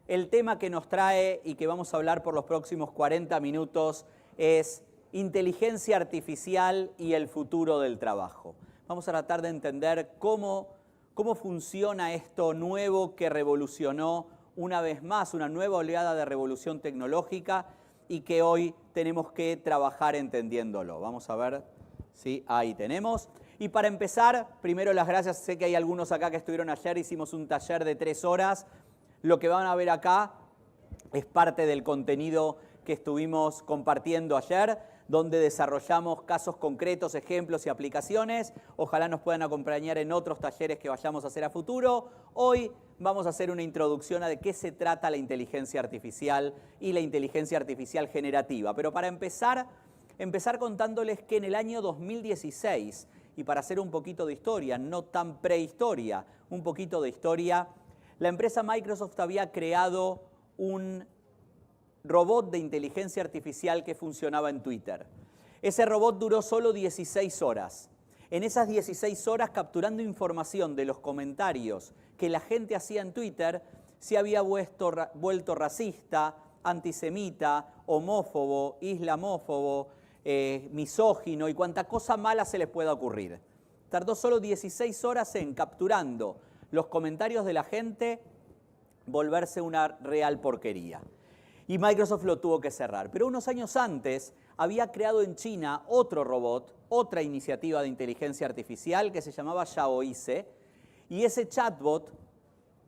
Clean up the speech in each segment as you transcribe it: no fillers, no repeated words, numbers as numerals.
El tema que nos trae y que vamos a hablar por los próximos 40 minutos es inteligencia artificial y el futuro del trabajo. Vamos a tratar de entender cómo funciona esto nuevo que revolucionó una vez más, una nueva oleada de revolución tecnológica y que hoy tenemos que trabajar entendiéndolo. Vamos a ver si ahí tenemos. Y para empezar, primero las gracias. Sé que hay algunos acá que estuvieron ayer, hicimos un taller de 3 horas. Lo que van a ver acá es parte del contenido que estuvimos compartiendo ayer, donde desarrollamos casos concretos, ejemplos y aplicaciones. Ojalá nos puedan acompañar en otros talleres que vayamos a hacer a futuro. Hoy vamos a hacer una introducción a de qué se trata la inteligencia artificial y la inteligencia artificial generativa. Pero para empezar contándoles que en el año 2016, y para hacer un poquito de historia, no tan prehistoria, un poquito de historia, la empresa Microsoft había creado un robot de inteligencia artificial que funcionaba en Twitter. Ese robot duró solo 16 horas. En esas 16 horas, capturando información de los comentarios que la gente hacía en Twitter, se había vuelto racista, antisemita, homófobo, islamófobo, misógino y cuanta cosa mala se les pueda ocurrir. Tardó solo 16 horas en, capturando los comentarios de la gente, volverse una real porquería. Y Microsoft lo tuvo que cerrar. Pero unos años antes había creado en China otro robot, otra iniciativa de inteligencia artificial que se llamaba Xiaoice. Y ese chatbot,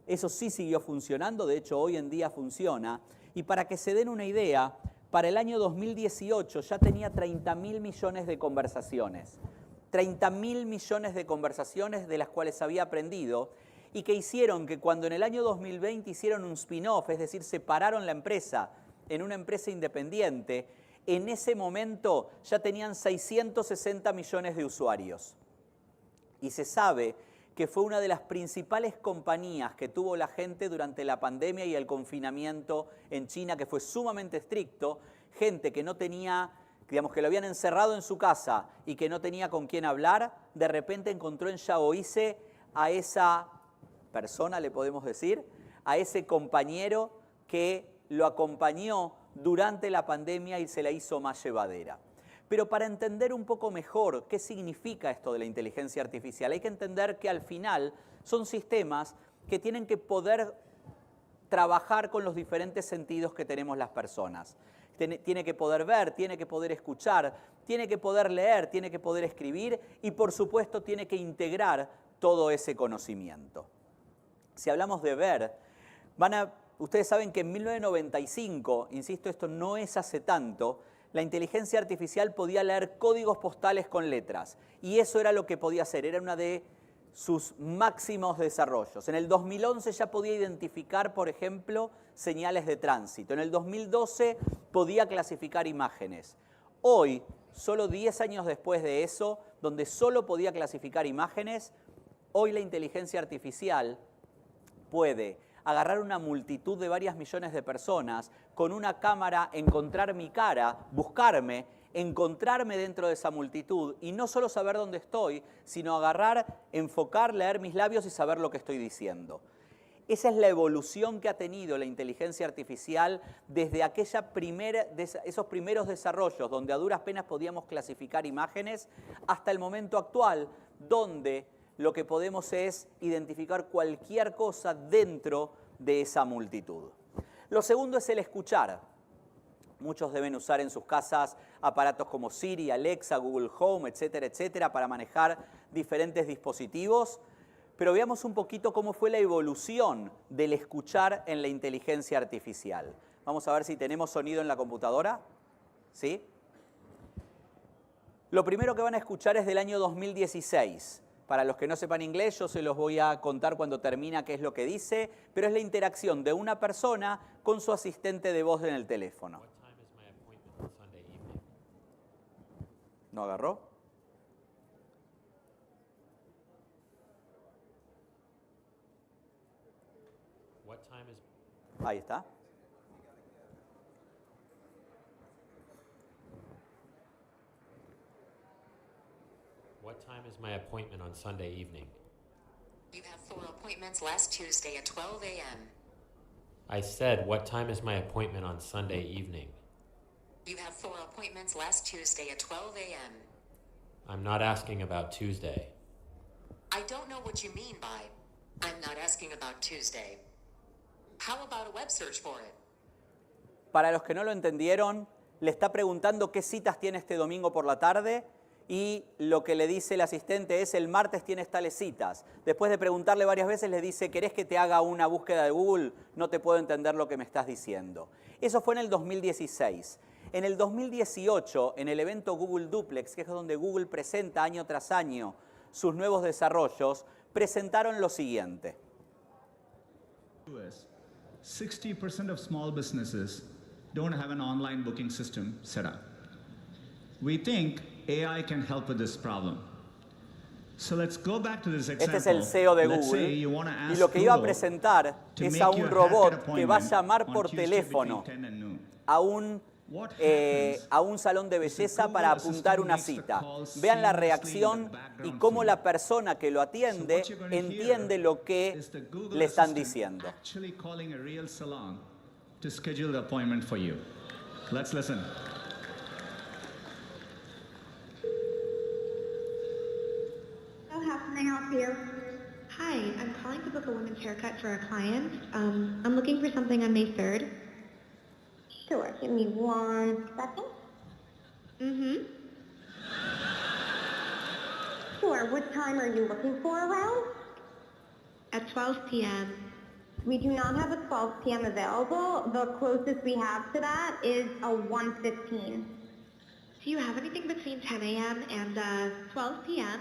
eso sí siguió funcionando, de hecho hoy en día funciona. Y para que se den una idea, para el año 2018 ya tenía 30.000 millones de conversaciones. 30.000 millones de conversaciones de las cuales había aprendido y que hicieron que cuando en el año 2020 hicieron un spin-off, es decir, separaron la empresa en una empresa independiente, en ese momento ya tenían 660 millones de usuarios. Y se sabe que fue una de las principales compañías que tuvo la gente durante la pandemia y el confinamiento en China, que fue sumamente estricto, gente que no tenía, digamos, que lo habían encerrado en su casa y que no tenía con quién hablar, de repente encontró en Xiaoice a esa persona, le podemos decir, a ese compañero que lo acompañó durante la pandemia y se la hizo más llevadera. Pero para entender un poco mejor qué significa esto de la inteligencia artificial, hay que entender que al final son sistemas que tienen que poder trabajar con los diferentes sentidos que tenemos las personas. Tiene que poder ver, tiene que poder escuchar, tiene que poder leer, tiene que poder escribir y por supuesto tiene que integrar todo ese conocimiento. Si hablamos de ver, ustedes saben que en 1995, insisto, esto no es hace tanto, la inteligencia artificial podía leer códigos postales con letras. Y eso era lo que podía hacer, era una de sus máximos desarrollos. En el 2011 ya podía identificar, por ejemplo, señales de tránsito. En el 2012 podía clasificar imágenes. Hoy, solo 10 años después de eso, donde solo podía clasificar imágenes, hoy la inteligencia artificial puede agarrar una multitud de varias millones de personas, con una cámara encontrar mi cara, buscarme, encontrarme dentro de esa multitud y no solo saber dónde estoy, sino agarrar, enfocar, leer mis labios y saber lo que estoy diciendo. Esa es la evolución que ha tenido la inteligencia artificial desde esos primeros desarrollos donde a duras penas podíamos clasificar imágenes hasta el momento actual donde lo que podemos es identificar cualquier cosa dentro de esa multitud. Lo segundo es el escuchar. Muchos deben usar en sus casas aparatos como Siri, Alexa, Google Home, etcétera, etcétera, para manejar diferentes dispositivos. Pero veamos un poquito cómo fue la evolución del escuchar en la inteligencia artificial. Vamos a ver si tenemos sonido en la computadora. ¿Sí? Lo primero que van a escuchar es del año 2016. Para los que no sepan inglés, yo se los voy a contar cuando termina qué es lo que dice, pero es la interacción de una persona con su asistente de voz en el teléfono. ¿No agarró? Ahí está. What time is my appointment on Sunday evening? You have 4 appointments last Tuesday at 12 a.m. I said, what time is my appointment on Sunday evening? You have 4 appointments last Tuesday at 12 a.m. I'm not asking about Tuesday. I don't know what you mean by, I'm not asking about Tuesday. How about a web search for it? Para los que no lo entendieron, le está preguntando qué citas tiene este domingo por la tarde y lo que le dice el asistente es: el martes tienes tales citas. Después de preguntarle varias veces le dice: ¿querés que te haga una búsqueda de Google? No te puedo entender lo que me estás diciendo. Eso fue en el 2016. En el 2018, en el evento Google Duplex, que es donde Google presenta año tras año sus nuevos desarrollos, presentaron lo siguiente. 60% of small businesses don't have an online booking system set up. We think AI can help with this problem. So let's go back to this example. Este es el CEO de Google y lo que iba a presentar es a un robot que va a llamar por teléfono a un salón de belleza para apuntar una cita. Vean la reacción y cómo la persona que lo atiende entiende lo que le están diciendo. Let's listen. How can I help you? Hi, I'm calling to book a women's haircut for a client. I'm looking for something on May 3rd. Sure, give me 1 second. Sure, what time are you looking for around? At 12 p.m. We do not have a 12 p.m. available. The closest we have to that is a 1:15. Do you have anything between 10 a.m. and 12 p.m.?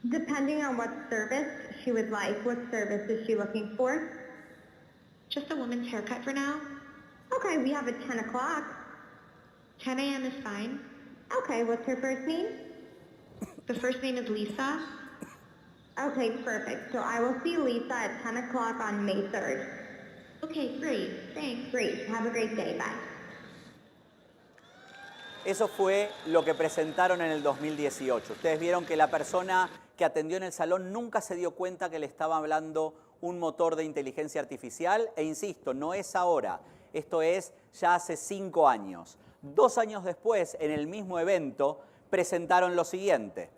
Depending on what service she would like. What service is she looking for? Just a woman's haircut for now. Okay, we have a 10 o'clock. 10 a.m. is fine. Okay, what's her first name? The first name is Lisa. Okay, perfect. So I will see Lisa at 10 o'clock on May 3rd. Okay, great. Thanks. Great. Have a great day. Bye. Eso fue lo que presentaron en el 2018. Ustedes vieron que la persona que atendió en el salón nunca se dio cuenta que le estaba hablando un motor de inteligencia artificial. E insisto, no es ahora. Esto es ya hace 5 años. 2 años después, en el mismo evento, presentaron lo siguiente.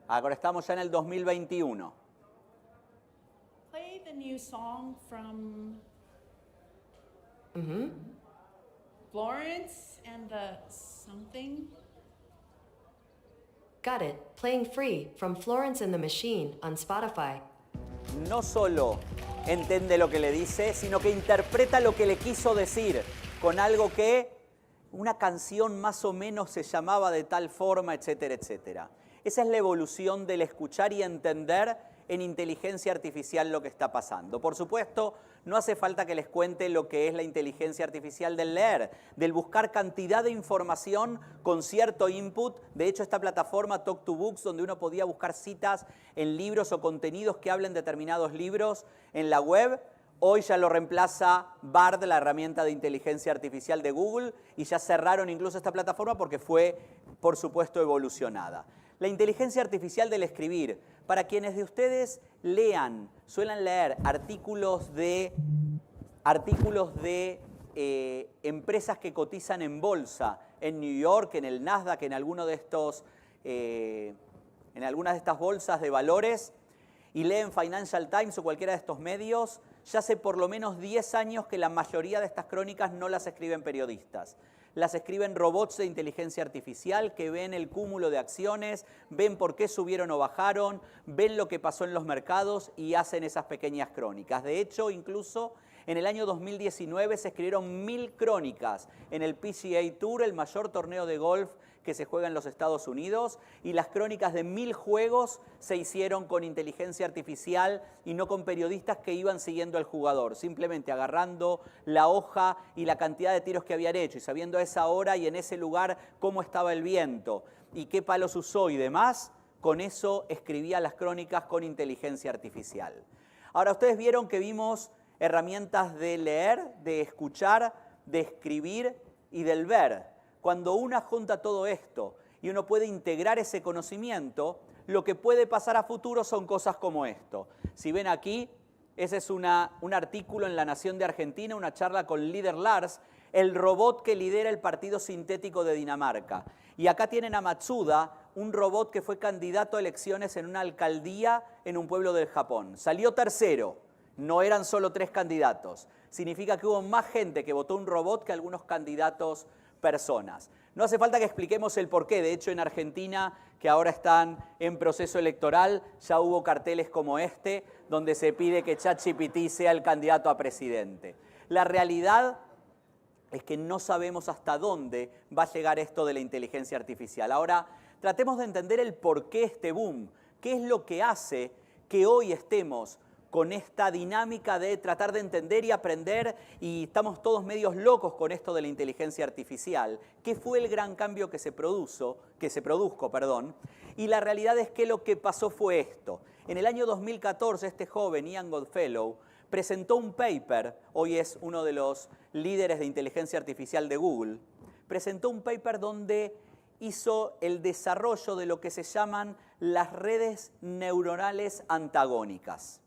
Ahora estamos ya en el 2021. Play the new song from Florence and the something. Got it. Playing free from Florence and the Machine on Spotify. No solo entiende lo que le dice, sino que interpreta lo que le quiso decir con algo que una canción más o menos se llamaba de tal forma, etcétera, etcétera. Esa es la evolución del escuchar y entender en inteligencia artificial lo que está pasando. Por supuesto, no hace falta que les cuente lo que es la inteligencia artificial del leer, del buscar cantidad de información con cierto input. De hecho, esta plataforma Talk to Books, donde uno podía buscar citas en libros o contenidos que hablen determinados libros en la web, hoy ya lo reemplaza Bard, la herramienta de inteligencia artificial de Google, y ya cerraron incluso esta plataforma porque fue, por supuesto, evolucionada. La inteligencia artificial del escribir. Para quienes de ustedes suelen leer artículos de empresas que cotizan en bolsa, en New York, en el Nasdaq, en alguna de estas bolsas de valores, y leen Financial Times o cualquiera de estos medios, ya hace por lo menos 10 años que la mayoría de estas crónicas no las escriben periodistas. Las escriben robots de inteligencia artificial que ven el cúmulo de acciones, ven por qué subieron o bajaron, ven lo que pasó en los mercados y hacen esas pequeñas crónicas. De hecho, incluso en el año 2019 se escribieron 1000 crónicas en el PGA Tour, el mayor torneo de golf que se juega en los Estados Unidos, y las crónicas de 1000 juegos se hicieron con inteligencia artificial y no con periodistas que iban siguiendo al jugador, simplemente agarrando la hoja y la cantidad de tiros que habían hecho y sabiendo a esa hora y en ese lugar cómo estaba el viento y qué palos usó y demás. Con eso escribía las crónicas con inteligencia artificial. Ahora, ustedes vieron que vimos herramientas de leer, de escuchar, de escribir y del ver. Cuando una junta todo esto y uno puede integrar ese conocimiento, lo que puede pasar a futuro son cosas como esto. Si ven aquí, Ese es un artículo en La Nación de Argentina, una charla con Líder Lars, el robot que lidera el Partido Sintético de Dinamarca. Y acá tienen a Matsuda, un robot que fue candidato a elecciones en una alcaldía en un pueblo del Japón. Salió tercero, no eran solo 3 candidatos. Significa que hubo más gente que votó un robot que algunos candidatos personas. No hace falta que expliquemos el porqué. De hecho, en Argentina, que ahora están en proceso electoral, ya hubo carteles como este, donde se pide que ChatGPT sea el candidato a presidente. La realidad es que no sabemos hasta dónde va a llegar esto de la inteligencia artificial. Ahora, tratemos de entender el porqué este boom. ¿Qué es lo que hace que hoy estemos con esta dinámica de tratar de entender y aprender, y estamos todos medios locos con esto de la inteligencia artificial? ¿Qué fue el gran cambio que se produjo? Y la realidad es que lo que pasó fue esto. En el año 2014, este joven, Ian Goodfellow, presentó un paper, hoy es uno de los líderes de inteligencia artificial de Google, presentó un paper donde hizo el desarrollo de lo que se llaman las redes neuronales antagónicas.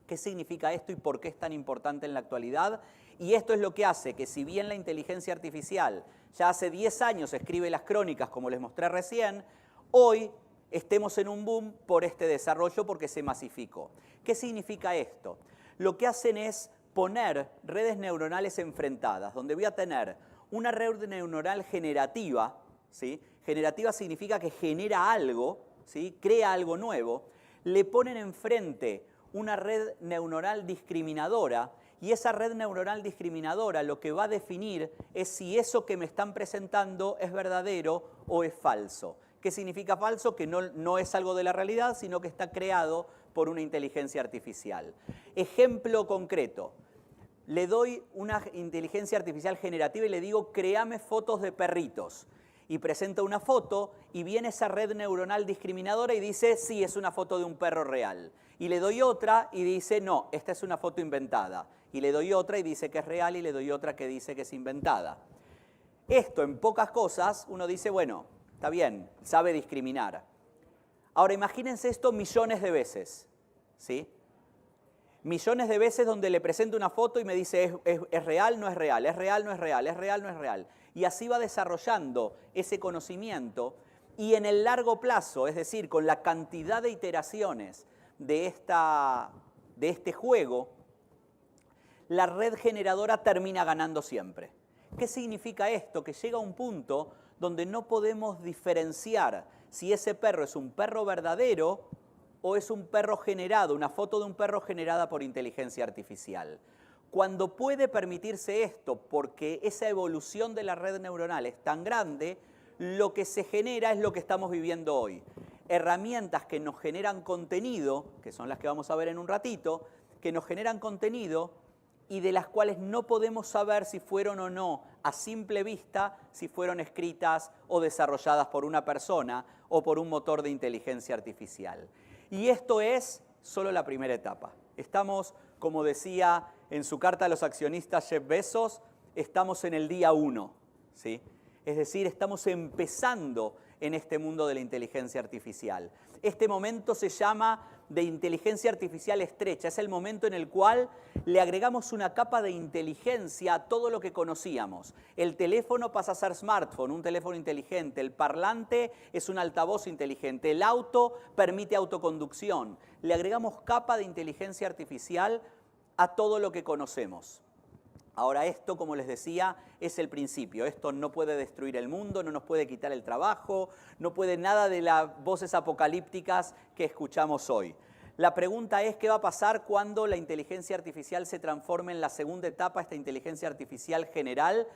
¿Qué significa esto y por qué es tan importante en la actualidad? Y esto es lo que hace que, si bien la inteligencia artificial ya hace 10 años escribe las crónicas, como les mostré recién, hoy estemos en un boom por este desarrollo porque se masificó. ¿Qué significa esto? Lo que hacen es poner redes neuronales enfrentadas, donde voy a tener una red neuronal generativa, ¿sí? Generativa significa que genera algo, ¿sí? Crea algo nuevo, le ponen enfrente una red neuronal discriminadora, y esa red neuronal discriminadora lo que va a definir es si eso que me están presentando es verdadero o es falso. ¿Qué significa falso? Que no es algo de la realidad, sino que está creado por una inteligencia artificial. Ejemplo concreto. Le doy una inteligencia artificial generativa y le digo, créame fotos de perritos. Y presenta una foto y viene esa red neuronal discriminadora y dice, sí, es una foto de un perro real. Y le doy otra y dice, no, esta es una foto inventada. Y le doy otra y dice que es real, y le doy otra que dice que es inventada. Esto, en pocas cosas, uno dice, bueno, está bien, sabe discriminar. Ahora, imagínense esto millones de veces, ¿sí? Millones de veces donde le presento una foto y me dice, ¿es real? No es real, es real, no es real, es real, no es real. Y así va desarrollando ese conocimiento, y en el largo plazo, es decir, con la cantidad de iteraciones de este juego, la red generadora termina ganando siempre. ¿Qué significa esto? Que llega un punto donde no podemos diferenciar si ese perro es un perro verdadero o es un perro generado, una foto de un perro generada por inteligencia artificial. Cuando puede permitirse esto, porque esa evolución de la red neuronal es tan grande, lo que se genera es lo que estamos viviendo hoy. Herramientas que nos generan contenido, que son las que vamos a ver en un ratito, que nos generan contenido y de las cuales no podemos saber si fueron o no, a simple vista, si fueron escritas o desarrolladas por una persona o por un motor de inteligencia artificial. Y esto es solo la primera etapa. Estamos, como decía en su carta a los accionistas Jeff Bezos, estamos en el día 1, ¿sí? Es decir, estamos empezando en este mundo de la inteligencia artificial. Este momento se llama de inteligencia artificial estrecha. Es el momento en el cual le agregamos una capa de inteligencia a todo lo que conocíamos. El teléfono pasa a ser smartphone, un teléfono inteligente. El parlante es un altavoz inteligente. El auto permite autoconducción. Le agregamos capa de inteligencia artificial a todo lo que conocemos. Ahora, esto, como les decía, es el principio. Esto no puede destruir el mundo, no nos puede quitar el trabajo, no puede nada de las voces apocalípticas que escuchamos hoy. La pregunta es, ¿qué va a pasar cuando la inteligencia artificial se transforme en la segunda etapa, esta inteligencia artificial general?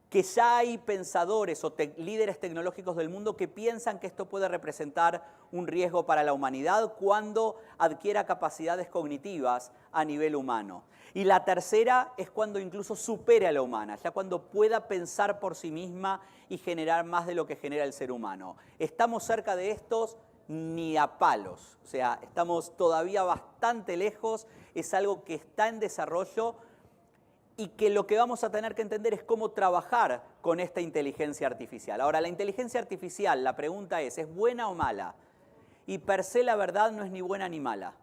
Que ya hay pensadores o líderes tecnológicos del mundo que piensan que esto puede representar un riesgo para la humanidad cuando adquiera capacidades cognitivas a nivel humano. Y la tercera es cuando incluso supere a la humana, ya cuando pueda pensar por sí misma y generar más de lo que genera el ser humano. Estamos cerca de estos ni a palos, o sea, estamos todavía bastante lejos, es algo que está en desarrollo, y que lo que vamos a tener que entender es cómo trabajar con esta inteligencia artificial. Ahora, la inteligencia artificial, la pregunta ¿es buena o mala? Y per se la verdad no es ni buena ni mala.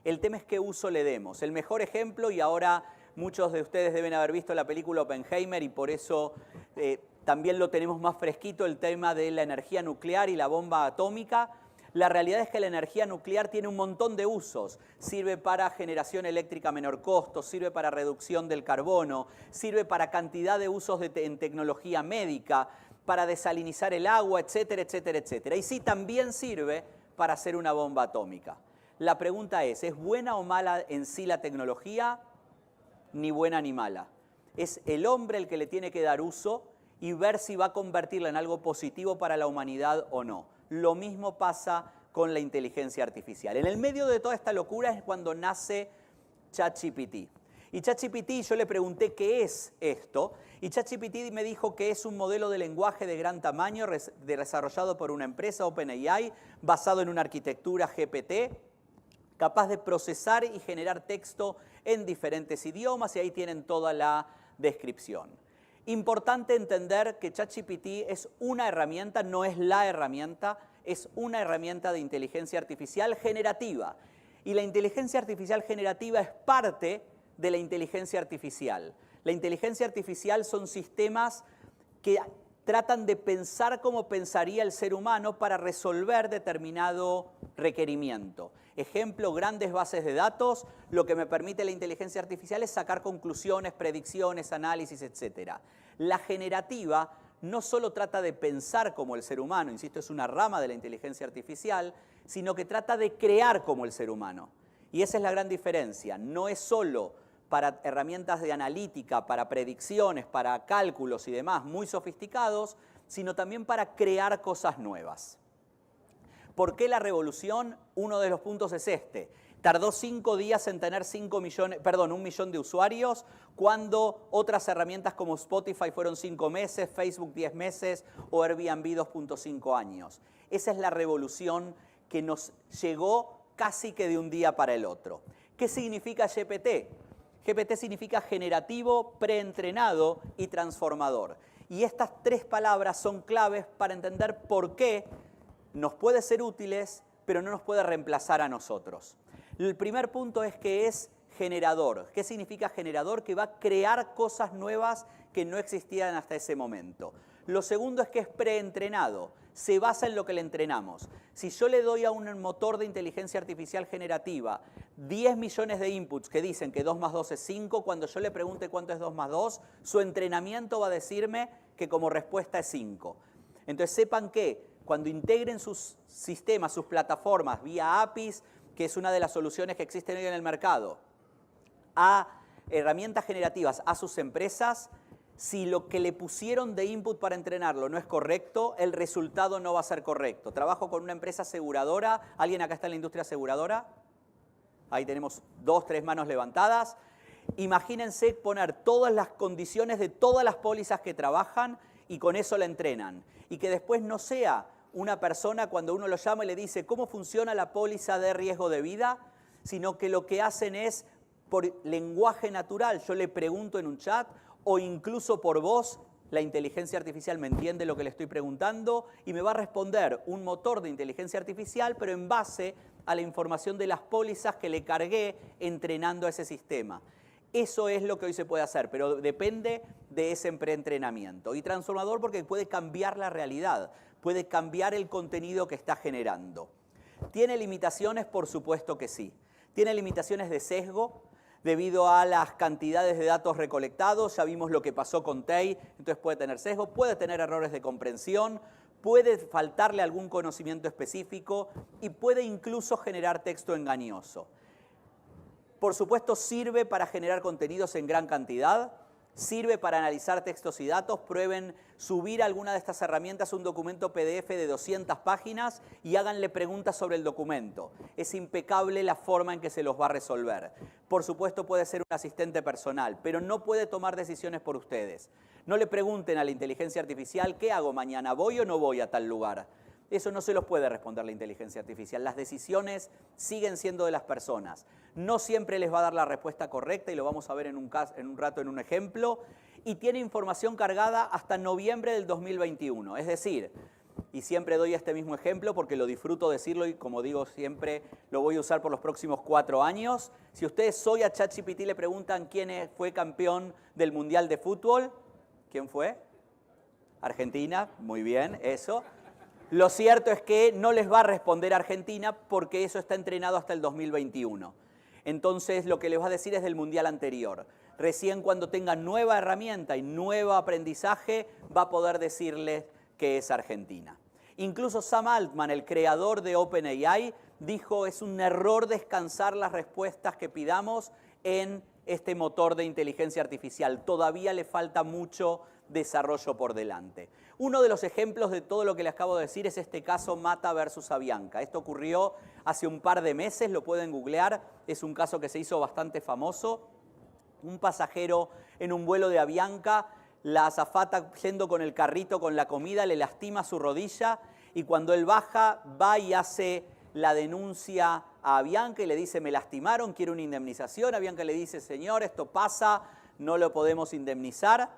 El tema es qué uso le demos. El mejor ejemplo, y ahora muchos de ustedes deben haber visto la película Oppenheimer y por eso también lo tenemos más fresquito, el tema de la energía nuclear y la bomba atómica. La realidad es que la energía nuclear tiene un montón de usos. Sirve para generación eléctrica a menor costo, sirve para reducción del carbono, sirve para cantidad de usos en tecnología médica, para desalinizar el agua, etcétera, etcétera, etcétera. Y sí, también sirve para hacer una bomba atómica. La pregunta ¿es buena o mala en sí la tecnología? Ni buena ni mala. Es el hombre el que le tiene que dar uso y ver si va a convertirla en algo positivo para la humanidad o no. Lo mismo pasa con la inteligencia artificial. En el medio de toda esta locura es cuando nace ChatGPT. Y ChatGPT, yo le pregunté qué es esto, y ChatGPT me dijo que es un modelo de lenguaje de gran tamaño desarrollado por una empresa, OpenAI, basado en una arquitectura GPT, capaz de procesar y generar texto en diferentes idiomas, y ahí tienen toda la descripción. Importante entender que ChatGPT es una herramienta, no es la herramienta, es una herramienta de inteligencia artificial generativa. Y la inteligencia artificial generativa es parte de la inteligencia artificial. La inteligencia artificial son sistemas que tratan de pensar como pensaría el ser humano para resolver determinado requerimiento. Ejemplo, grandes bases de datos, lo que me permite la inteligencia artificial es sacar conclusiones, predicciones, análisis, etc. La generativa no solo trata de pensar como el ser humano, insisto, es una rama de la inteligencia artificial, sino que trata de crear como el ser humano. Y esa es la gran diferencia, no es solo para herramientas de analítica, para predicciones, para cálculos y demás muy sofisticados, sino también para crear cosas nuevas. ¿Por qué la revolución? Uno de los puntos es este. Tardó 5 días en tener 1 millón de usuarios, cuando otras herramientas como Spotify fueron 5 meses, Facebook 10 meses o Airbnb 2.5 años. Esa es la revolución que nos llegó casi que de un día para el otro. ¿Qué significa GPT? GPT significa generativo, preentrenado y transformador. Y estas 3 palabras son claves para entender por qué nos puede ser útiles, pero no nos puede reemplazar a nosotros. El primer punto es que es generador. ¿Qué significa generador? Que va a crear cosas nuevas que no existían hasta ese momento. Lo segundo es que es preentrenado. Se basa en lo que le entrenamos. Si yo le doy a un motor de inteligencia artificial generativa 10 millones de inputs que dicen que 2 más 2 es 5, cuando yo le pregunte cuánto es 2 más 2, su entrenamiento va a decirme que como respuesta es 5. Entonces sepan que cuando integren sus sistemas, sus plataformas vía APIs, que es una de las soluciones que existen hoy en el mercado, a herramientas generativas a sus empresas, si lo que le pusieron de input para entrenarlo no es correcto, el resultado no va a ser correcto. Trabajo con una empresa aseguradora. ¿Alguien acá está en la industria aseguradora? Ahí tenemos 2, 3 manos levantadas. Imagínense poner todas las condiciones de todas las pólizas que trabajan y con eso la entrenan. Y que después no sea una persona cuando uno lo llama y le dice ¿cómo funciona la póliza de riesgo de vida? Sino que lo que hacen es por lenguaje natural. Yo le pregunto en un chat o incluso por voz, la inteligencia artificial me entiende lo que le estoy preguntando y me va a responder un motor de inteligencia artificial, pero en base a la información de las pólizas que le cargué entrenando a ese sistema. Eso es lo que hoy se puede hacer, pero depende de ese preentrenamiento. Y transformador porque puede cambiar la realidad, puede cambiar el contenido que está generando. ¿Tiene limitaciones? Por supuesto que sí. ¿Tiene limitaciones de sesgo? Debido a las cantidades de datos recolectados, ya vimos lo que pasó con Tay, entonces puede tener sesgo, puede tener errores de comprensión, puede faltarle algún conocimiento específico y puede incluso generar texto engañoso. Por supuesto, sirve para generar contenidos en gran cantidad, sirve para analizar textos y datos. Prueben subir a alguna de estas herramientas un documento PDF de 200 páginas y háganle preguntas sobre el documento. Es impecable la forma en que se los va a resolver. Por supuesto, puede ser un asistente personal, pero no puede tomar decisiones por ustedes. No le pregunten a la inteligencia artificial, ¿qué hago mañana? ¿Voy o no voy a tal lugar? Eso no se los puede responder la inteligencia artificial. Las decisiones siguen siendo de las personas. No siempre les va a dar la respuesta correcta y lo vamos a ver en un rato en un ejemplo. Y tiene información cargada hasta noviembre del 2021. Es decir, y siempre doy este mismo ejemplo porque lo disfruto decirlo y como digo siempre lo voy a usar por los próximos 4 años. Si ustedes hoy a ChatGPT le preguntan quién fue campeón del Mundial de Fútbol, ¿quién fue? Argentina, muy bien, eso. Lo cierto es que no les va a responder Argentina porque eso está entrenado hasta el 2021. Entonces lo que les va a decir es del Mundial anterior. Recién cuando tenga nueva herramienta y nuevo aprendizaje va a poder decirles que es Argentina. Incluso Sam Altman, el creador de OpenAI, dijo es un error descansar las respuestas que pidamos en este motor de inteligencia artificial. Todavía le falta mucho desarrollo por delante. Uno de los ejemplos de todo lo que les acabo de decir es este caso Mata versus Avianca. Esto ocurrió hace un par de meses, lo pueden googlear, es un caso que se hizo bastante famoso. Un pasajero en un vuelo de Avianca, la azafata yendo con el carrito con la comida le lastima su rodilla y cuando él baja va y hace la denuncia a Avianca y le dice me lastimaron, quiero una indemnización. Avianca le dice señor, esto pasa, no lo podemos indemnizar.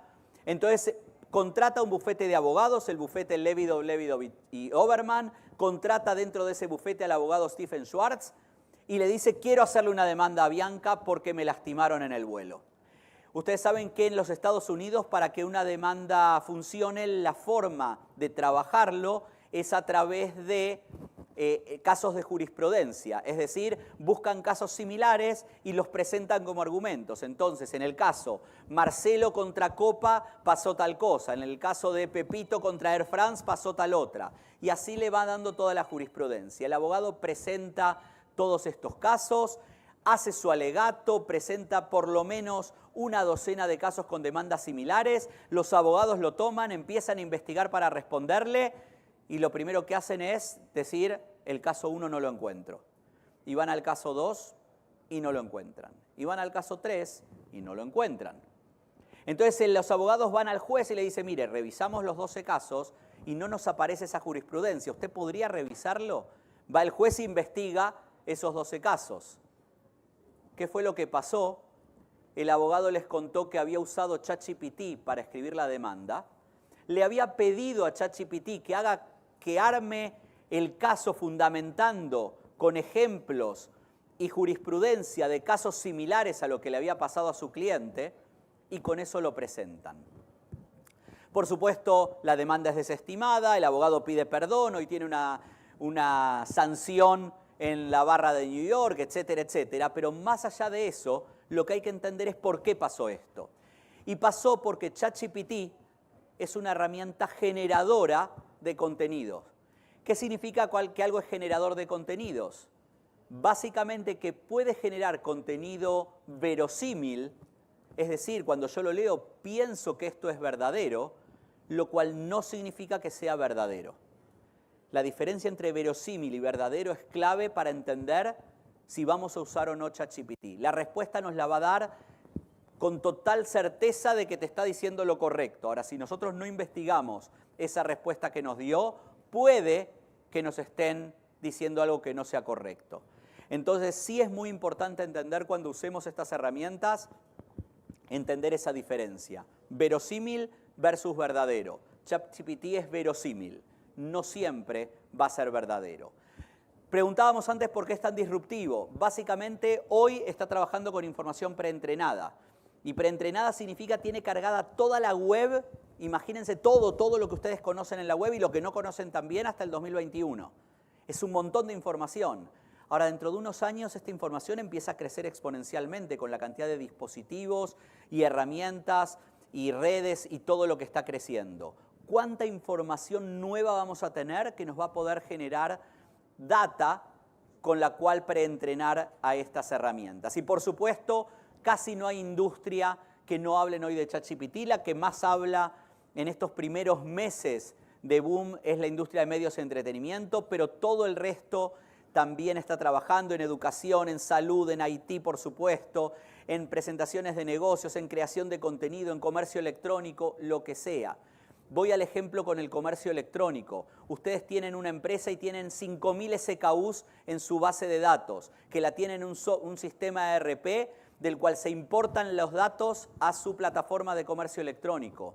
Entonces contrata un bufete de abogados, el bufete Levidoff y Overman, contrata dentro de ese bufete al abogado Stephen Schwartz y le dice quiero hacerle una demanda a Avianca porque me lastimaron en el vuelo. Ustedes saben que en los Estados Unidos para que una demanda funcione la forma de trabajarlo es a través de casos de jurisprudencia, es decir, buscan casos similares y los presentan como argumentos. Entonces, en el caso Marcelo contra Copa pasó tal cosa, en el caso de Pepito contra Air France pasó tal otra, y así le va dando toda la jurisprudencia. El abogado presenta todos estos casos, hace su alegato, presenta por lo menos una docena de casos con demandas similares, los abogados lo toman, empiezan a investigar para responderle, y lo primero que hacen es decir, el caso 1 no lo encuentro. Y van al caso 2 y no lo encuentran. Y van al caso 3 y no lo encuentran. Entonces los abogados van al juez y le dicen, mire, revisamos los 12 casos y no nos aparece esa jurisprudencia. ¿Usted podría revisarlo? Va el juez e investiga esos 12 casos. ¿Qué fue lo que pasó? El abogado les contó que había usado ChatGPT para escribir la demanda. Le había pedido a ChatGPT que arme el caso fundamentando con ejemplos y jurisprudencia de casos similares a lo que le había pasado a su cliente y con eso lo presentan. Por supuesto, la demanda es desestimada, el abogado pide perdón, hoy tiene una sanción en la barra de New York, etcétera, etcétera, pero más allá de eso, lo que hay que entender es por qué pasó esto. Y pasó porque ChatGPT es una herramienta generadora de contenidos. ¿Qué significa que algo es generador de contenidos? Básicamente que puede generar contenido verosímil, es decir, cuando yo lo leo pienso que esto es verdadero, lo cual no significa que sea verdadero. La diferencia entre verosímil y verdadero es clave para entender si vamos a usar o no ChatGPT. La respuesta nos la va a dar con total certeza de que te está diciendo lo correcto. Ahora, si nosotros no investigamos esa respuesta que nos dio, puede que nos estén diciendo algo que no sea correcto. Entonces, sí es muy importante entender cuando usemos estas herramientas, entender esa diferencia. Verosímil versus verdadero. ChatGPT es verosímil, no siempre va a ser verdadero. Preguntábamos antes por qué es tan disruptivo. Básicamente, hoy está trabajando con información preentrenada. Y preentrenada significa tiene cargada toda la web, imagínense todo lo que ustedes conocen en la web y lo que no conocen también hasta el 2021. Es un montón de información. Ahora, dentro de unos años, esta información empieza a crecer exponencialmente con la cantidad de dispositivos y herramientas y redes y todo lo que está creciendo. ¿Cuánta información nueva vamos a tener que nos va a poder generar data con la cual preentrenar a estas herramientas? Y por supuesto, casi no hay industria que no hablen hoy de ChatGPT. La que más habla en estos primeros meses de boom es la industria de medios de entretenimiento, pero todo el resto también está trabajando en educación, en salud, en IT, por supuesto, en presentaciones de negocios, en creación de contenido, en comercio electrónico, lo que sea. Voy al ejemplo con el comercio electrónico. Ustedes tienen una empresa y tienen 5.000 SKUs en su base de datos, que la tienen en un sistema ERP del cual se importan los datos a su plataforma de comercio electrónico.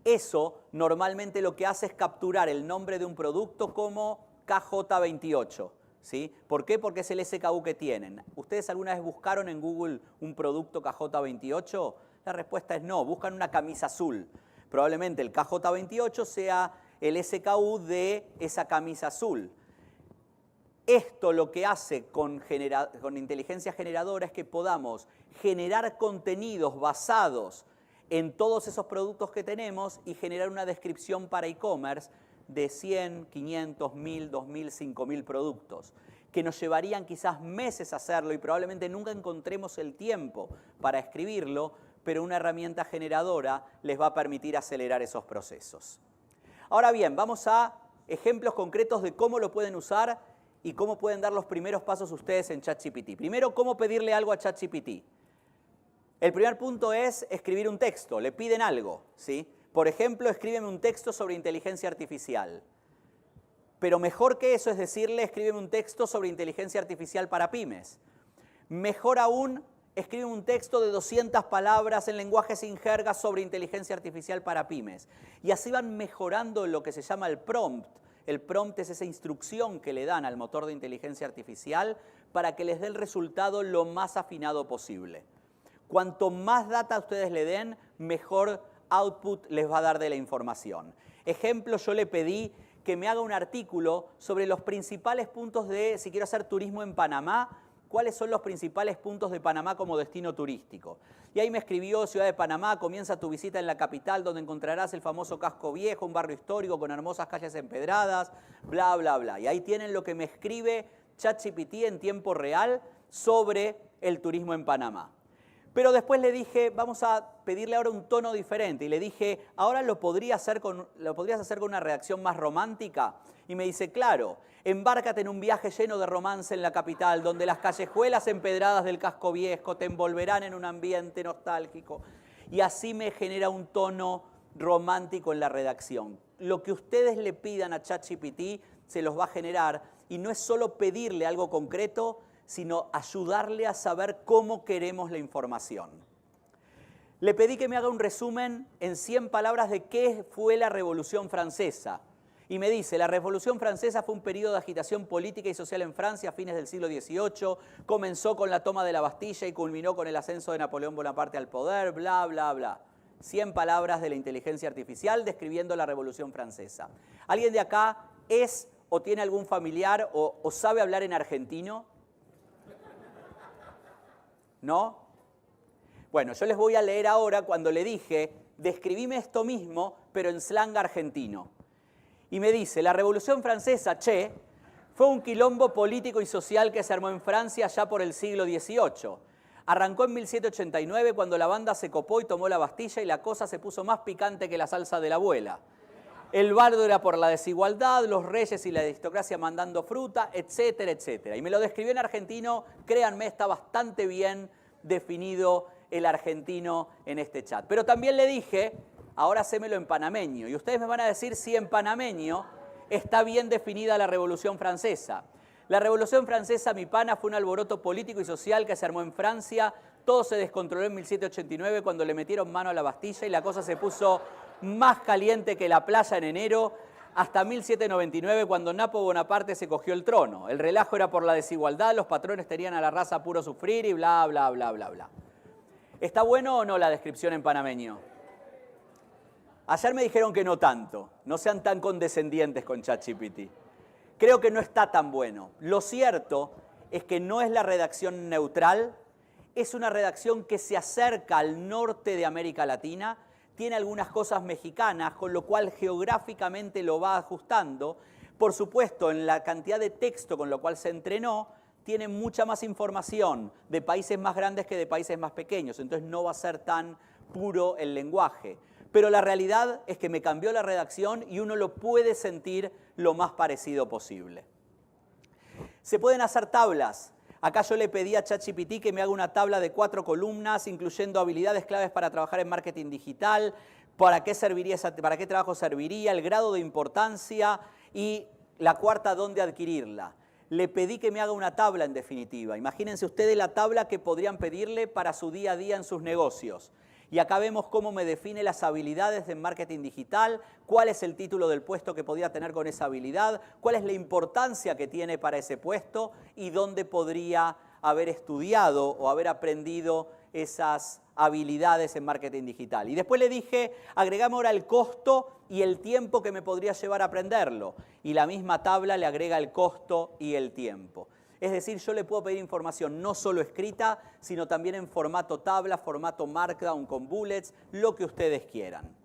Eso normalmente lo que hace es capturar el nombre de un producto como KJ28. ¿Sí? ¿Por qué? Porque es el SKU que tienen. ¿Ustedes alguna vez buscaron en Google un producto KJ28? La respuesta es no, buscan una camisa azul. Probablemente el KJ28 sea el SKU de esa camisa azul. Esto lo que hace con inteligencia generadora es que podamos generar contenidos basados en todos esos productos que tenemos y generar una descripción para e-commerce de 100, 500, 1000, 2000, 5000 productos, que nos llevarían quizás meses hacerlo y probablemente nunca encontremos el tiempo para escribirlo, pero una herramienta generadora les va a permitir acelerar esos procesos. Ahora bien, vamos a ejemplos concretos de cómo lo pueden usar y cómo pueden dar los primeros pasos ustedes en ChatGPT. Primero, cómo pedirle algo a ChatGPT. El primer punto es escribir un texto, le piden algo, ¿sí? Por ejemplo, escríbeme un texto sobre inteligencia artificial. Pero mejor que eso es decirle, escríbeme un texto sobre inteligencia artificial para pymes. Mejor aún, escríbeme un texto de 200 palabras en lenguaje sin jerga sobre inteligencia artificial para pymes. Y así van mejorando lo que se llama el prompt. El prompt es esa instrucción que le dan al motor de inteligencia artificial para que les dé el resultado lo más afinado posible. Cuanto más data ustedes le den, mejor output les va a dar de la información. Ejemplo, yo le pedí que me haga un artículo sobre los principales puntos de, si quiero hacer turismo en Panamá, cuáles son los principales puntos de Panamá como destino turístico. Y ahí me escribió: Ciudad de Panamá, comienza tu visita en la capital donde encontrarás el famoso Casco Viejo, un barrio histórico con hermosas calles empedradas, bla, bla, bla. Y ahí tienen lo que me escribe ChatGPT en tiempo real sobre el turismo en Panamá. Pero después le dije, vamos a pedirle ahora un tono diferente. Y le dije, ¿ahora lo podrías hacer con una redacción más romántica? Y me dice, claro, embárcate en un viaje lleno de romance en la capital, donde las callejuelas empedradas del Casco Viejo te envolverán en un ambiente nostálgico. Y así me genera un tono romántico en la redacción. Lo que ustedes le pidan a ChatGPT se los va a generar. Y no es solo pedirle algo concreto, sino ayudarle a saber cómo queremos la información. Le pedí que me haga un resumen en 100 palabras de qué fue la Revolución Francesa. Y me dice, la Revolución Francesa fue un periodo de agitación política y social en Francia a fines del siglo XVIII, comenzó con la toma de la Bastilla y culminó con el ascenso de Napoleón Bonaparte al poder, bla, bla, bla. 100 palabras de la inteligencia artificial describiendo la Revolución Francesa. ¿Alguien de acá es o tiene algún familiar o sabe hablar en argentino? ¿No? Bueno, yo les voy a leer ahora cuando le dije, describime esto mismo, pero en slang argentino. Y me dice, la Revolución Francesa, fue un quilombo político y social que se armó en Francia ya por el siglo XVIII. Arrancó en 1789 cuando la banda se copó y tomó la Bastilla y la cosa se puso más picante que la salsa de la abuela. El bardo era por la desigualdad, los reyes y la aristocracia mandando fruta, etcétera, etcétera. Y me lo describió en argentino, créanme, está bastante bien definido el argentino en este chat. Pero también le dije, ahora hacémelo en panameño. Y ustedes me van a decir si en panameño está bien definida la Revolución Francesa. La Revolución Francesa, mi pana, fue un alboroto político y social que se armó en Francia. Todo se descontroló en 1789 cuando le metieron mano a la Bastilla y la cosa se puso más caliente que la playa en enero, hasta 1799 cuando Napo Bonaparte se cogió el trono. El relajo era por la desigualdad, los patrones tenían a la raza puro sufrir y bla, bla, bla, bla, bla. ¿Está bueno o no la descripción en panameño? Ayer me dijeron que no tanto, no sean tan condescendientes con ChatGPT. Creo que no está tan bueno. Lo cierto es que no es la redacción neutral, es una redacción que se acerca al norte de América Latina, tiene algunas cosas mexicanas, con lo cual geográficamente lo va ajustando. Por supuesto, en la cantidad de texto con lo cual se entrenó, tiene mucha más información de países más grandes que de países más pequeños, entonces no va a ser tan puro el lenguaje. Pero la realidad es que me cambió la redacción y uno lo puede sentir lo más parecido posible. Se pueden hacer tablas. Acá yo le pedí a ChatGPT que me haga una tabla de 4 columnas, incluyendo habilidades claves para trabajar en marketing digital, para qué trabajo serviría, el grado de importancia y la cuarta, dónde adquirirla. Le pedí que me haga una tabla en definitiva. Imagínense ustedes la tabla que podrían pedirle para su día a día en sus negocios. Y acá vemos cómo me define las habilidades de marketing digital, cuál es el título del puesto que podría tener con esa habilidad, cuál es la importancia que tiene para ese puesto y dónde podría haber estudiado o haber aprendido esas habilidades en marketing digital. Y después le dije, agregame ahora el costo y el tiempo que me podría llevar a aprenderlo. Y la misma tabla le agrega el costo y el tiempo. Es decir, yo le puedo pedir información no solo escrita, sino también en formato tabla, formato Markdown con bullets, lo que ustedes quieran.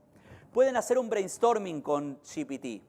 Pueden hacer un brainstorming con GPT.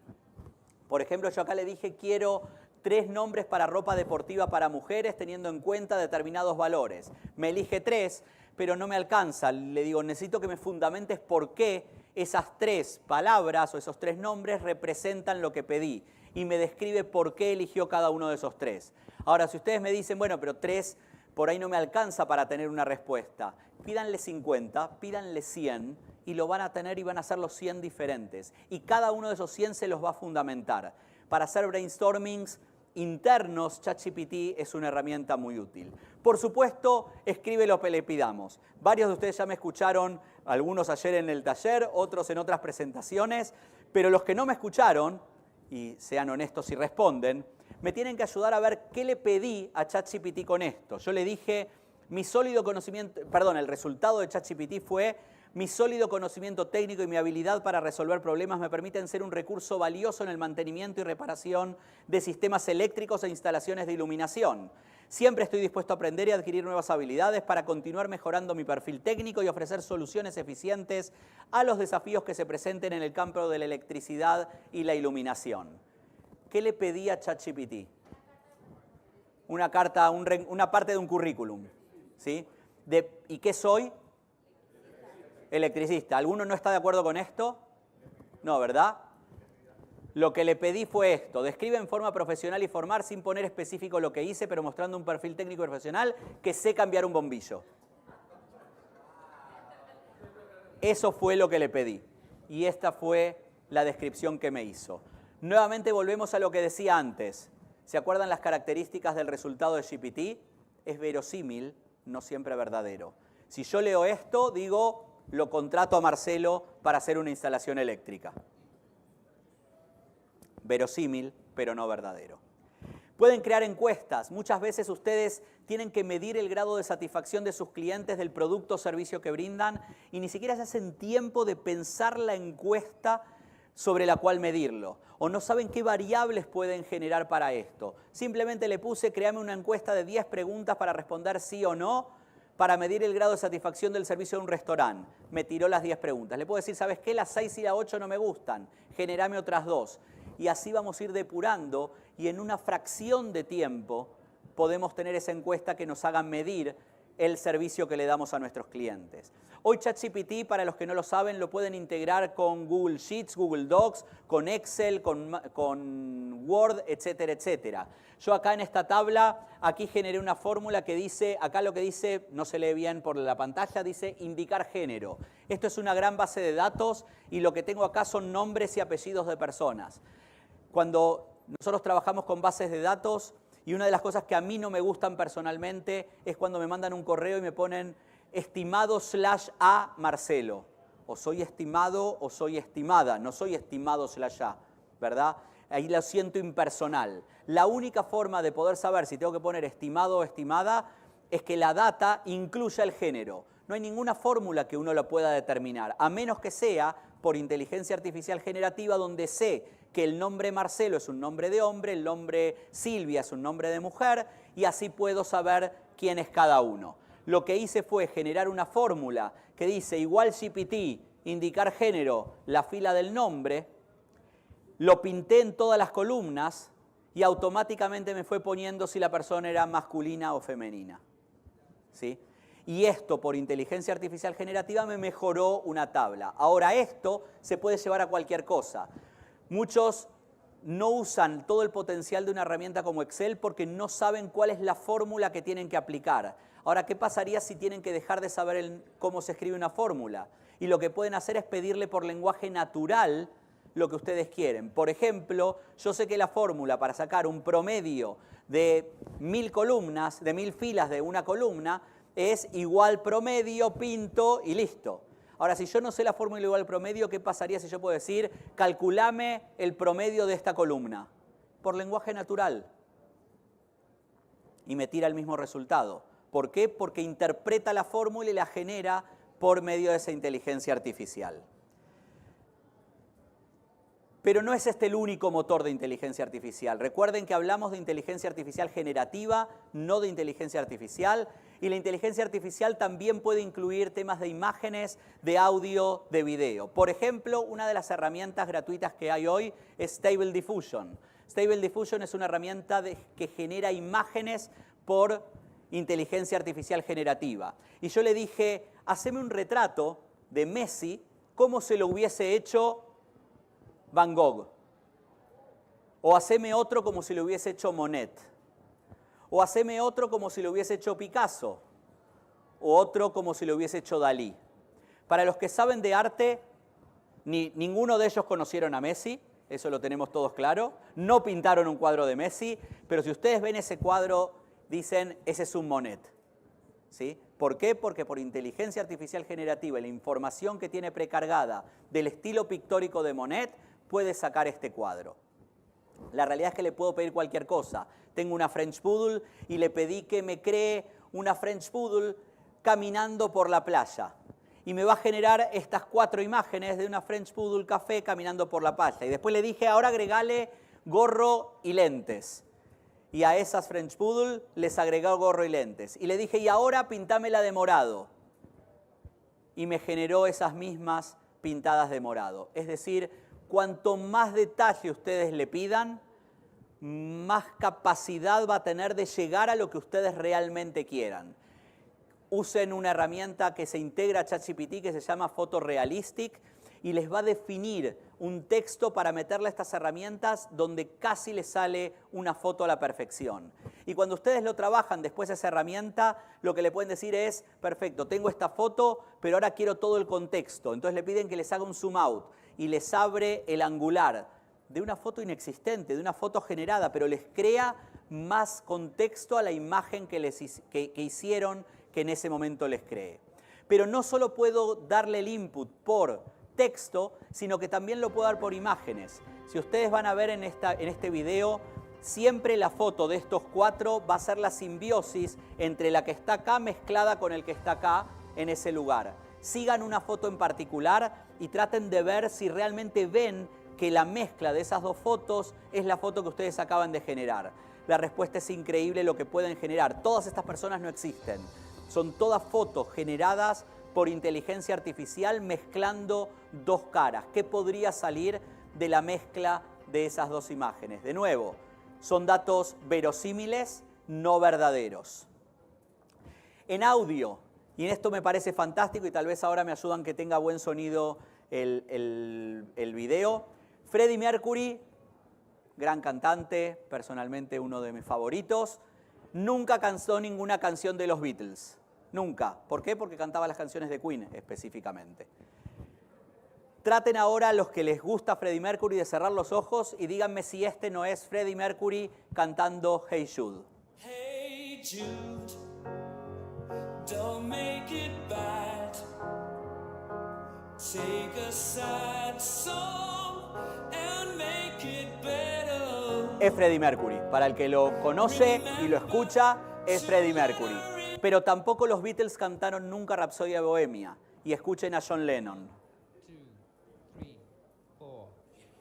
Por ejemplo, yo acá le dije, quiero 3 nombres para ropa deportiva para mujeres teniendo en cuenta determinados valores. Me elige 3, pero no me alcanza. Le digo, necesito que me fundamentes por qué esas 3 palabras o esos 3 nombres representan lo que pedí. Y me describe por qué eligió cada uno de esos 3. Ahora, si ustedes me dicen, bueno, pero 3 por ahí no me alcanza para tener una respuesta, pídanle 50, pídanle 100 y lo van a tener y van a ser los 100 diferentes. Y cada uno de esos 100 se los va a fundamentar. Para hacer brainstormings internos, ChatGPT es una herramienta muy útil. Por supuesto, escribe lo que le pidamos. Varios de ustedes ya me escucharon, algunos ayer en el taller, otros en otras presentaciones, pero los que no me escucharon, y sean honestos y responden, me tienen que ayudar a ver qué le pedí a ChatGPT con esto. Yo le dije, el resultado de ChatGPT fue: mi sólido conocimiento técnico y mi habilidad para resolver problemas me permiten ser un recurso valioso en el mantenimiento y reparación de sistemas eléctricos e instalaciones de iluminación. Siempre estoy dispuesto a aprender y adquirir nuevas habilidades para continuar mejorando mi perfil técnico y ofrecer soluciones eficientes a los desafíos que se presenten en el campo de la electricidad y la iluminación. ¿Qué le pedí a ChatGPT? Una carta, una parte de un currículum, ¿sí? ¿Y qué soy? Electricista. ¿Alguno no está de acuerdo con esto? No, ¿verdad? Lo que le pedí fue esto: describe en forma profesional y formal, sin poner específico lo que hice, pero mostrando un perfil técnico y profesional, que sé cambiar un bombillo. Eso fue lo que le pedí. Y esta fue la descripción que me hizo. Nuevamente volvemos a lo que decía antes. ¿Se acuerdan las características del resultado de GPT? Es verosímil, no siempre verdadero. Si yo leo esto, digo, lo contrato a Marcelo para hacer una instalación eléctrica. Verosímil, pero no verdadero. Pueden crear encuestas. Muchas veces ustedes tienen que medir el grado de satisfacción de sus clientes del producto o servicio que brindan y ni siquiera se hacen tiempo de pensar la encuesta sobre la cual medirlo. O no saben qué variables pueden generar para esto. Simplemente le puse, créame una encuesta de 10 preguntas para responder sí o no, para medir el grado de satisfacción del servicio de un restaurante. Me tiró las 10 preguntas. Le puedo decir, ¿sabes qué? Las 6 y las 8 no me gustan. Generame otras 2. Y así vamos a ir depurando y en una fracción de tiempo podemos tener esa encuesta que nos haga medir el servicio que le damos a nuestros clientes. Hoy ChatGPT, para los que no lo saben, lo pueden integrar con Google Sheets, Google Docs, con Excel, con Word, etcétera, etcétera. Yo acá en esta tabla, aquí generé una fórmula que dice, acá lo que dice, no se lee bien por la pantalla, dice indicar género. Esto es una gran base de datos y lo que tengo acá son nombres y apellidos de personas. Cuando nosotros trabajamos con bases de datos, y una de las cosas que a mí no me gustan personalmente es cuando me mandan un correo y me ponen estimado /a Marcelo. O soy estimado o soy estimada, no soy estimado /a, ¿verdad? Ahí lo siento impersonal. La única forma de poder saber si tengo que poner estimado o estimada es que la data incluya el género. No hay ninguna fórmula que uno lo pueda determinar, a menos que sea por inteligencia artificial generativa, donde sé que el nombre Marcelo es un nombre de hombre, el nombre Silvia es un nombre de mujer, y así puedo saber quién es cada uno. Lo que hice fue generar una fórmula que dice igual GPT, indicar género, la fila del nombre, lo pinté en todas las columnas y automáticamente me fue poniendo si la persona era masculina o femenina. ¿Sí? Y esto, por inteligencia artificial generativa, me mejoró una tabla. Ahora esto se puede llevar a cualquier cosa. Muchos no usan todo el potencial de una herramienta como Excel porque no saben cuál es la fórmula que tienen que aplicar. Ahora, ¿qué pasaría si tienen que dejar de saber cómo se escribe una fórmula? Y lo que pueden hacer es pedirle por lenguaje natural lo que ustedes quieren. Por ejemplo, yo sé que la fórmula para sacar un promedio de 1000 columnas, de 1000 filas de una columna, es igual promedio, pinto y listo. Ahora, si yo no sé la fórmula igual promedio, ¿qué pasaría si yo puedo decir, calculame el promedio de esta columna? Por lenguaje natural. Y me tira el mismo resultado. ¿Por qué? Porque interpreta la fórmula y la genera por medio de esa inteligencia artificial. Pero no es este el único motor de inteligencia artificial. Recuerden que hablamos de inteligencia artificial generativa, no de inteligencia artificial. Y la inteligencia artificial también puede incluir temas de imágenes, de audio, de video. Por ejemplo, una de las herramientas gratuitas que hay hoy es Stable Diffusion. Stable Diffusion es una herramienta que genera imágenes por inteligencia artificial generativa. Y yo le dije, haceme un retrato de Messi como se lo hubiese hecho Van Gogh. O haceme otro como si lo hubiese hecho Monet. O haceme otro como si lo hubiese hecho Picasso. O otro como si lo hubiese hecho Dalí. Para los que saben de arte, ninguno de ellos conocieron a Messi, eso lo tenemos todos claro. No pintaron un cuadro de Messi, pero si ustedes ven ese cuadro, dicen, ese es un Monet. ¿Sí? ¿Por qué? Porque por inteligencia artificial generativa y la información que tiene precargada del estilo pictórico de Monet, puede sacar este cuadro. La realidad es que le puedo pedir cualquier cosa. Tengo una French Poodle y le pedí que me cree una French Poodle caminando por la playa. Y me va a generar estas 4 imágenes de una French Poodle café caminando por la playa. Y después le dije, ahora agregale gorro y lentes. Y a esas French Poodle les agregó gorro y lentes. Y le dije, y ahora pintámela de morado. Y me generó esas mismas pintadas de morado. Es decir, cuanto más detalle ustedes le pidan, más capacidad va a tener de llegar a lo que ustedes realmente quieran. Usen una herramienta que se integra a ChatGPT que se llama Photorealistic y les va a definir un texto para meterle a estas herramientas donde casi les sale una foto a la perfección. Y cuando ustedes lo trabajan después de esa herramienta, lo que le pueden decir es, perfecto, tengo esta foto, pero ahora quiero todo el contexto. Entonces le piden que les haga un zoom out y les abre el angular de una foto inexistente, de una foto generada, pero les crea más contexto a la imagen que hicieron, que en ese momento les cree. Pero no solo puedo darle el input por texto, sino que también lo puedo dar por imágenes. Si ustedes van a ver en este video, siempre la foto de estos 4 va a ser la simbiosis entre la que está acá mezclada con el que está acá en ese lugar. Sigan una foto en particular y traten de ver si realmente ven que la mezcla de esas 2 fotos es la foto que ustedes acaban de generar. La respuesta es increíble lo que pueden generar. Todas estas personas no existen. Son todas fotos generadas por inteligencia artificial mezclando 2 caras. ¿Qué podría salir de la mezcla de esas 2 imágenes? De nuevo, son datos verosímiles, no verdaderos. En audio, y en esto me parece fantástico y tal vez ahora me ayudan que tenga buen sonido el video. Freddie Mercury, gran cantante, personalmente uno de mis favoritos, nunca cantó ninguna canción de los Beatles. Nunca. ¿Por qué? Porque cantaba las canciones de Queen específicamente. Traten ahora, los que les gusta Freddie Mercury, de cerrar los ojos y díganme si este no es Freddie Mercury cantando Hey Jude. Hey Jude, don't make it bad. Take a sad song and make it better. Es Freddie Mercury. Para el que lo conoce y lo escucha, es Freddie Mercury. Pero tampoco los Beatles cantaron nunca Rapsodia Bohemia. Y escuchen a John Lennon. 2, 3, 4.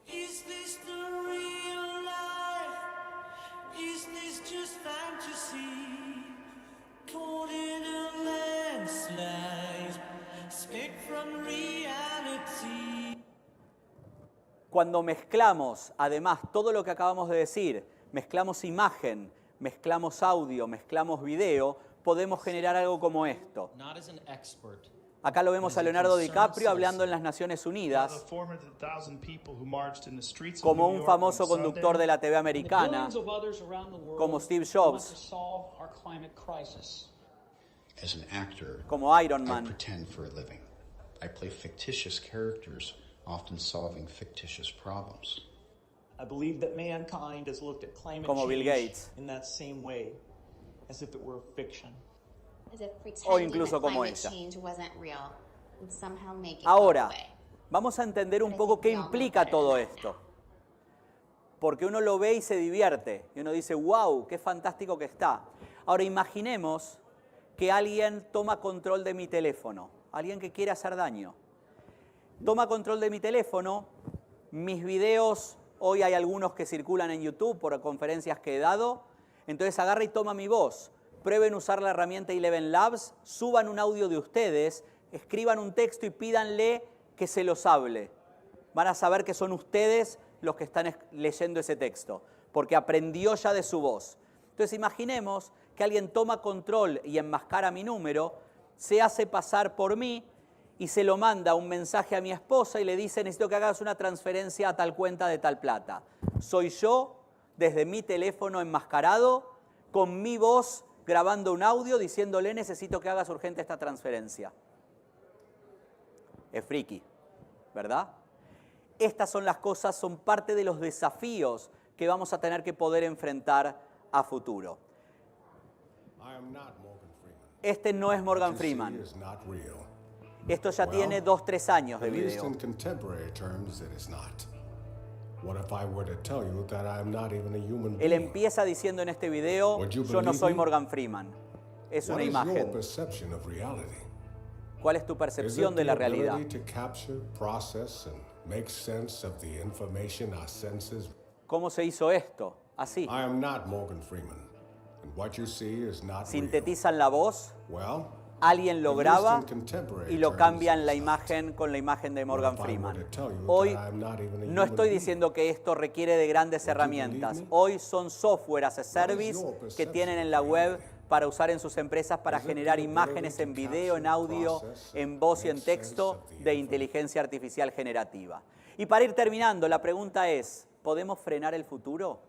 Is this the real life? Is this just fantasy? Caught in a landslide, escape from reality. Cuando mezclamos, además, todo lo que acabamos de decir, mezclamos imagen, mezclamos audio, mezclamos video, podemos generar algo como esto. Acá lo vemos a Leonardo DiCaprio hablando en las Naciones Unidas como un famoso conductor de la TV americana, como Steve Jobs, As an actor, como Iron I Man, pretend for a living. I play fictitious characters, often solving fictitious problems. I believe that mankind has looked at climate como Bill change Gates. in that same way, as if it were fiction. o incluso como ella. Ahora, vamos a entender un poco qué implica todo esto. Porque uno lo ve y se divierte. Y uno dice, wow, qué fantástico que está. Ahora imaginemos que alguien toma control de mi teléfono. Alguien que quiere hacer daño. Toma control de mi teléfono. Mis videos, hoy hay algunos que circulan en YouTube por conferencias que he dado. Entonces agarra y toma mi voz. Prueben usar la herramienta Eleven Labs. Suban un audio de ustedes. Escriban un texto y pídanle que se los hable. Van a saber que son ustedes los que están leyendo ese texto, porque aprendió ya de su voz. Entonces imaginemos que alguien toma control y enmascara mi número, se hace pasar por mí y se lo manda un mensaje a mi esposa y le dice, necesito que hagas una transferencia a tal cuenta de tal plata. Soy yo, desde mi teléfono enmascarado, con mi voz grabando un audio diciéndole, necesito que hagas urgente esta transferencia. Es friki, ¿verdad? Estas son las cosas, son parte de los desafíos que vamos a tener que poder enfrentar a futuro. Este no es Morgan Freeman. Esto ya tiene 2-3 años de video. Él empieza diciendo en este video, yo no soy Morgan Freeman. Es una imagen. ¿Cuál es tu percepción de la realidad? ¿Cómo se hizo esto? Así. Sintetizan la voz, alguien lo graba y lo cambia en la imagen con la imagen de Morgan Freeman. Hoy no estoy diciendo que esto requiere de grandes herramientas. Hoy son software as a service que tienen en la web para usar en sus empresas para generar imágenes en video, en audio, en voz y en texto de inteligencia artificial generativa. Y para ir terminando, la pregunta es, ¿podemos frenar el futuro?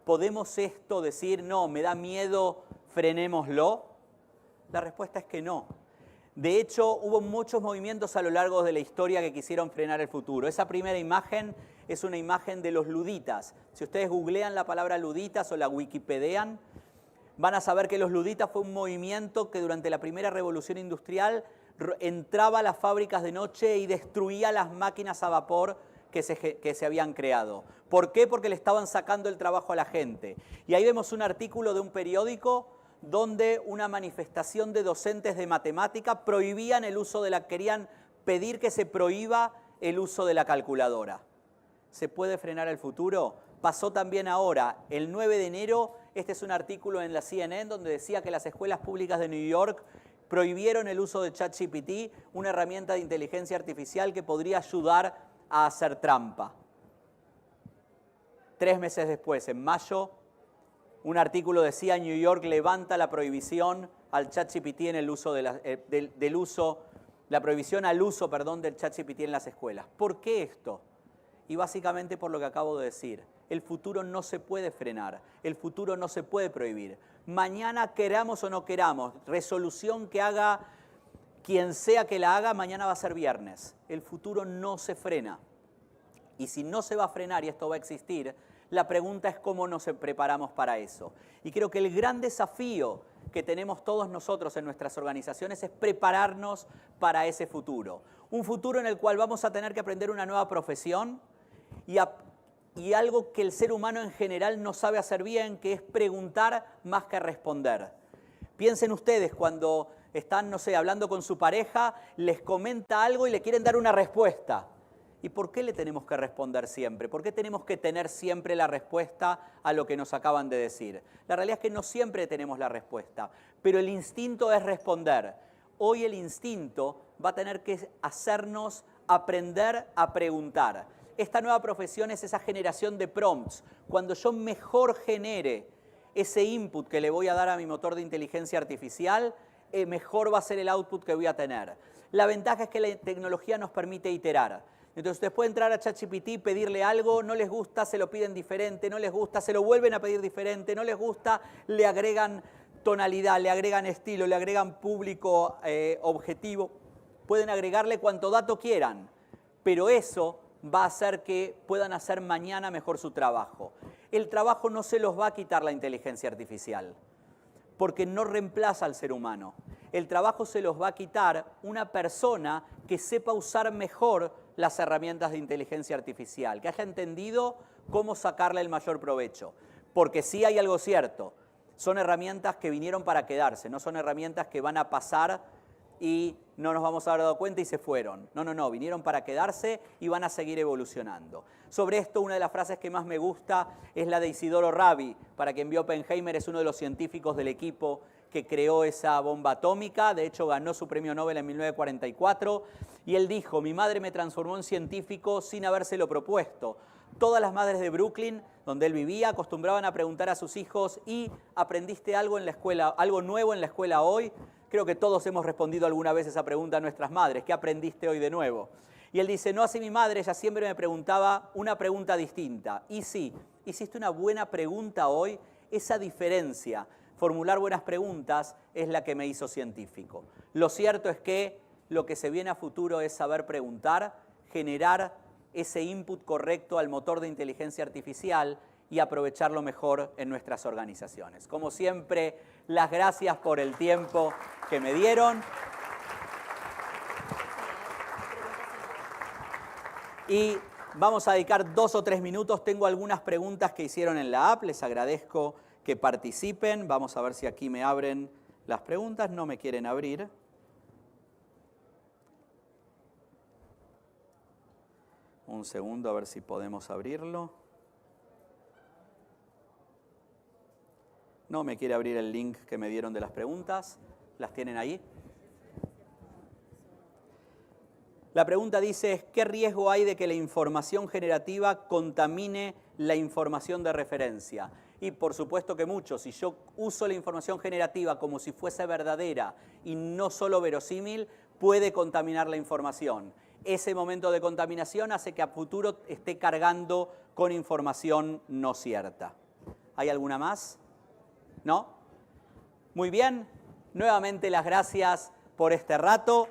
¿Podemos esto decir, no, me da miedo, frenémoslo? La respuesta es que no. De hecho, hubo muchos movimientos a lo largo de la historia que quisieron frenar el futuro. Esa primera imagen es una imagen de los luditas. Si ustedes googlean la palabra luditas o la wikipedian, van a saber que los luditas fue un movimiento que durante la primera revolución industrial entraba a las fábricas de noche y destruía las máquinas a vapor que se habían creado. ¿Por qué? Porque le estaban sacando el trabajo a la gente. Y ahí vemos un artículo de un periódico donde una manifestación de docentes de matemática prohibían el uso de querían pedir que se prohíba el uso de la calculadora. ¿Se puede frenar el futuro? Pasó también ahora, el 9 de enero, este es un artículo en la CNN donde decía que las escuelas públicas de New York prohibieron el uso de ChatGPT, una herramienta de inteligencia artificial que podría ayudar a hacer trampa. 3 meses después, en mayo, un artículo decía New York levanta la prohibición al ChatGPT en el uso la prohibición al uso, del ChatGPT en las escuelas. ¿Por qué esto? Y básicamente por lo que acabo de decir. El futuro no se puede frenar, el futuro no se puede prohibir. Mañana, queramos o no queramos, resolución que haga quien sea que la haga, mañana va a ser viernes. El futuro no se frena. Y si no se va a frenar y esto va a existir, la pregunta es cómo nos preparamos para eso. Y creo que el gran desafío que tenemos todos nosotros en nuestras organizaciones es prepararnos para ese futuro. Un futuro en el cual vamos a tener que aprender una nueva profesión y algo que el ser humano en general no sabe hacer bien, que es preguntar más que responder. Piensen ustedes cuando están, no sé, hablando con su pareja, les comenta algo y le quieren dar una respuesta. ¿Y por qué le tenemos que responder siempre? ¿Por qué tenemos que tener siempre la respuesta a lo que nos acaban de decir? La realidad es que no siempre tenemos la respuesta, pero el instinto es responder. Hoy el instinto va a tener que hacernos aprender a preguntar. Esta nueva profesión es esa generación de prompts. Cuando yo mejor genere ese input que le voy a dar a mi motor de inteligencia artificial, mejor va a ser el output que voy a tener. La ventaja es que la tecnología nos permite iterar. Entonces ustedes pueden entrar a ChatGPT, pedirle algo, no les gusta, se lo piden diferente, no les gusta, se lo vuelven a pedir diferente, no les gusta, le agregan tonalidad, le agregan estilo, le agregan público objetivo. Pueden agregarle cuanto dato quieran, pero eso va a hacer que puedan hacer mañana mejor su trabajo. El trabajo no se los va a quitar la inteligencia artificial, porque no reemplaza al ser humano. el trabajo se los va a quitar una persona que sepa usar mejor las herramientas de inteligencia artificial, que haya entendido cómo sacarle el mayor provecho. Porque sí hay algo cierto, son herramientas que vinieron para quedarse, no son herramientas que van a pasar y no nos vamos a haber dado cuenta y se fueron. No, vinieron para quedarse y van a seguir evolucionando. Sobre esto, una de las frases que más me gusta es la de Isidoro Rabi. Para quien vio Oppenheimer, es uno de los científicos del equipo que creó esa bomba atómica. De hecho, ganó su premio Nobel en 1944. Y él dijo, mi madre me transformó en científico sin habérselo propuesto. Todas las madres de Brooklyn, donde él vivía, acostumbraban a preguntar a sus hijos, ¿y aprendiste algo en la escuela, algo nuevo en la escuela hoy? Creo que todos hemos respondido alguna vez esa pregunta a nuestras madres. ¿Qué aprendiste hoy de nuevo? Y él dice, no así mi madre, ella siempre me preguntaba una pregunta distinta. Y sí, hiciste una buena pregunta hoy, esa diferencia, formular buenas preguntas, es la que me hizo científico. Lo cierto es que lo que se viene a futuro es saber preguntar, generar ese input correcto al motor de inteligencia artificial y aprovecharlo mejor en nuestras organizaciones. Como siempre, las gracias por el tiempo que me dieron. Y vamos a dedicar 2 o 3 minutos. Tengo algunas preguntas que hicieron en la app. Les agradezco que participen. Vamos a ver si aquí me abren las preguntas. No me quieren abrir. Un segundo, a ver si podemos abrirlo. No me quiere abrir el link que me dieron de las preguntas. ¿Las tienen ahí? La pregunta dice, ¿qué riesgo hay de que la información generativa contamine la información de referencia? Y por supuesto que mucho. Si yo uso la información generativa como si fuese verdadera y no solo verosímil, puede contaminar la información. Ese momento de contaminación hace que a futuro esté cargando con información no cierta. ¿Hay alguna más? ¿No? Muy bien. Nuevamente las gracias por este rato.